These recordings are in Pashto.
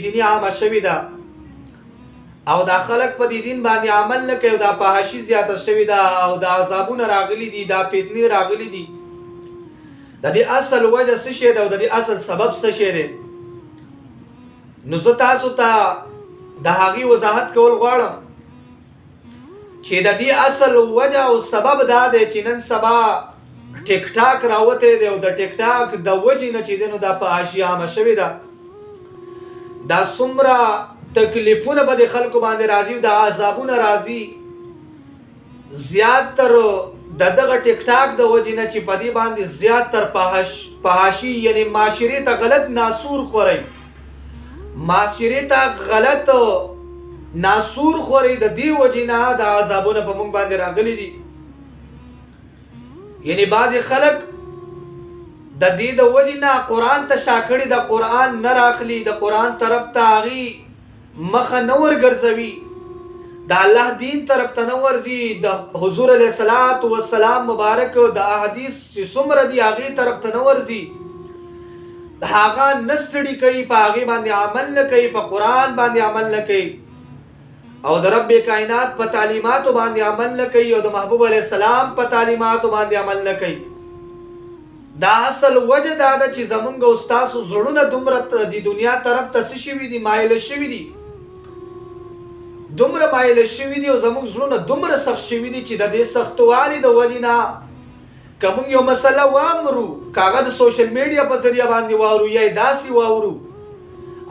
دینی عامه شوې ده او دا خلک په دې دین باندې عمل نه کوي، دا فحاشي زیاته شوې ده او دا عذابونه راغلي دي، دا فتنې راغلي دي. د دې اصل وجه څه شی ده او د دې اصل سبب څه شی دی؟ نو زه تاسو ته د هغې وضاحت کول غواړم چې د دې اصل وجه او سبب دا دی چې نن سبا ټیک ټاک راوتی دی او د ټیک ټاک د وجې نه چې دی نو دا فحاشي عامه شوې ده. دا څومره تکلیفونه به د خلکو باندې راځي او د عذابونه راځي زیات تر د دغه ټیک ټاک د وجې نه چې په دې باندې زیات تر فحاشي یعنی معاشرې ته غلط ناسور خورئ، معاشرې ته غلط ناسور خورئ، د دې وجې نه د عذابونه په موږ باندې راغلي دي. یعنی بعضې خلک د دې د وجې نه قرآن ته شا کړي، د قرآن نه راخلي، د قرآن طرف ته هغې مخه نه ورګرځوي، د الله دین طرف ته نه ورځي، د حضور علیه الصلاة والسلام مبارک د احادیث چې څومره دي هغې طرف ته نه ورځي، هغه نه ستړي کوي، په هغې باندې عمل نه کوي، په قرآن باندې عمل نه کوي او د رب کائنات په تعلیماتو باندې عمل نه کوي او د محبوب علیه السلام په تعلیماتو باندې عمل نه کوي. دا اصل وجه دا ده چې زمونږ او ستاسو زړونه دومره د دنیا طرف ته څه شوي دي، مایله شوي دي، دومره مایله شوي دي او زمونږ زړونه دومره سخت شوي دي چې د دې سختوالي د وجې نه که موږ یو مسله وامرو، که هغه د سوشل میډیا په ذریعه باندې واورو یا یې داسې واورو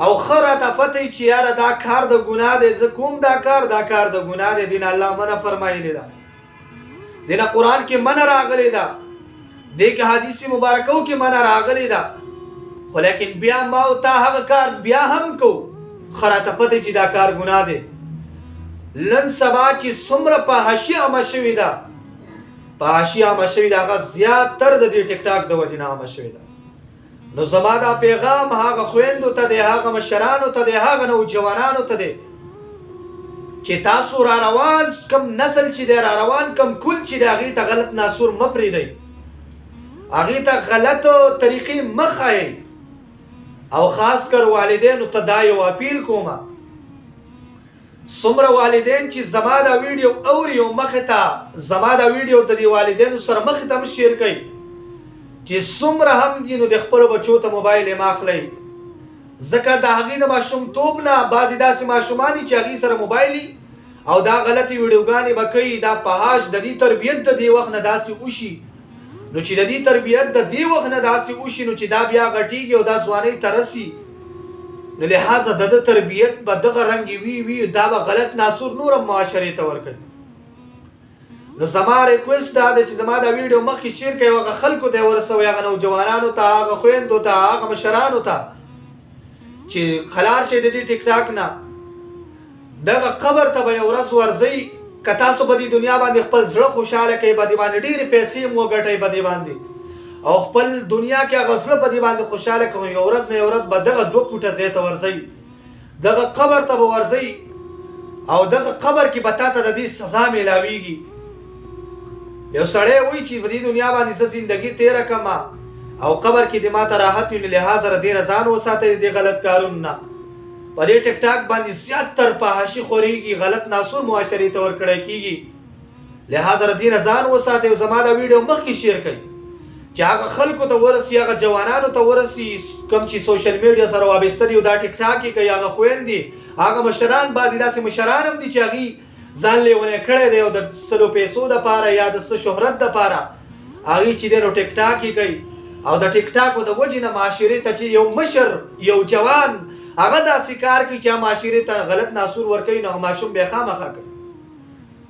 او ښه راته پته وي چې یاره دا کار د ګناه دی، زه کوم دا کار د ګناه دی، دې نه الله منع فرمایلې ده، دې نه قرآن کې منع راغلې ده، دې کې حدیث مبارکو کې منع راغلې ده، خو لیکن بیا ما او تا هغه کار بیا هم کو، ښه راته پته چې دا کار ګناه دی. نن سبا چې څومره فحاشي عامه شوې ده، فحاشي عامه شوې ده، هغه زیاتر د دې ټیک ټاک د وجې نه عامه شوې ده. نو زما دا پیغام هغه خویندو ته دی، هغه مشرانو ته دی، هغه نوجوانانو ته دی چې تاسو را روان کم نسل چې دی، را روان کم کل چې دی، هغې ته غلط ناسور مه پرېږدئ، هغې ته غلط طریقې مه ښایئ او خاص کر والدینو ته دا یو اپیل کومه، څومره والدین چې زما دا ویډیو اوري او مخې ته زما دا ویډیو د دې والدینو سره مخې ته هم شیر کوي چې څومره هم دي نو د خپلو بچو ته موبایل یې مه اخلئ، ځکه د هغې د ماشومتوب نه بعضې داسې ماشومان دي چې هغې سره موبایل او دا غلطې ویډیوګانې به کوي، دا فحاش د دې تربیت د دې وخت نه داسې وشي نو چې د دې تربیت د دې وخت نه داسې وشي نو چې دا بیا غټېږي او دا ځوانۍ ته رسي، نو لحاظه د ده تربیت به دغه رنګې وي دا به غلط ناسور نور هم معاشرې ته ورکوي. نو زما ریکویسټ دا ده چې زما دا ویډیو مخکې شیر کوئ، هغه خلکو ته یې ورسوئ، هغه نوجوانانو ته، هغه خویندو ته، هغه مشرانو ته چې خلار شئ د دې ټیک ټاک نه. دغه قبر ته به یو ورځ ورځئ، که تاسو په دې دنیا باندې خپل زړه خوشحاله کوئ، په دې باندې ډېرې پیسې هم وګټئ په دې باندې او خپل دنیا کې هغه زړه په دې باندې خوشحاله کوئ، یو ورځ نه یو ورځ به دغه 2 فوټه ځای ته ورځئ، دغه قبر ته به ورځئ او دغه قبر کې به تا ته د دې سزا میلاویږي. یو سړی وایي چې په دې دنیا باندې زه زندګي تېره کړمه او قبر کې دې ما ته راحت وي، نو لحاظه له دې نه ځان وساتئ، د دې غلط کارونو نه. په دې ټیک ټاک باندې زیاتر فحاشي خورېږي، غلط ناسور معاشرې ته ورکړی کېږي، لحاظه له دې نه ځان وساتئ او زما دا ویډیو مخکې شیر کړئ چې هغه خلکو ته ورسي، هغه جوانانو ته ورسي کوم چې سوشل میډیا سره وابسته دي او دا ټیک ټاک یې کوي، هغه خویندې، هغه مشران، بعضې داسې مشران هم دي چې هغې ځان لیونی کړی دی او د سلو پیسو دپاره یا د څه شهرت دپاره هغې چې دی نو ټیک ټاک یې کوي او د ټیک ټاکو د وجې نه معاشرې ته چې یو مشر یو جوان هغه داسې کار کوي چې معاشرې ته غلط ناسور ورکوي نو هغه ماشوم بیا خامخا کوي.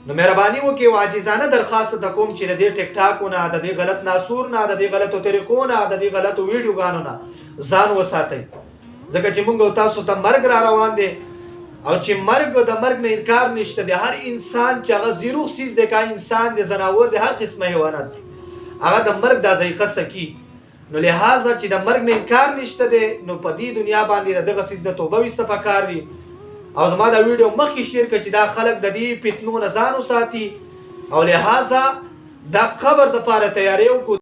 نو مهرباني وکړئ او عاجزانه درخواست ته کوم چې د دې ټیک ټاکو نه، د دې غلط ناسور نه، د دې غلطو طریقو نه، د دې غلطو ویډیوګانو نه ځان وساتئ، ځکه چې موږ او تاسو ته مرګ را روان دی او چې مرګ د مرګ نه انکار نشته دی. هر انسان چې هغه زیروغ څیز دی، که انسان دی، ځناور دی، هر قسمه حیوانات دی، هغه د مرګ دا ذایقه څکي، نو لحاظه چې د مرګ نه انکار نشته دی نو په دې دنیا باندې د دغه څیز نه توبه ویسته پکار دی. او زما دا ویډیو مخکې شیر کړه چې دا خلک د دې فتنو نه ځان وساتي او لحاظه دا خبر دپاره تیاری وکړو.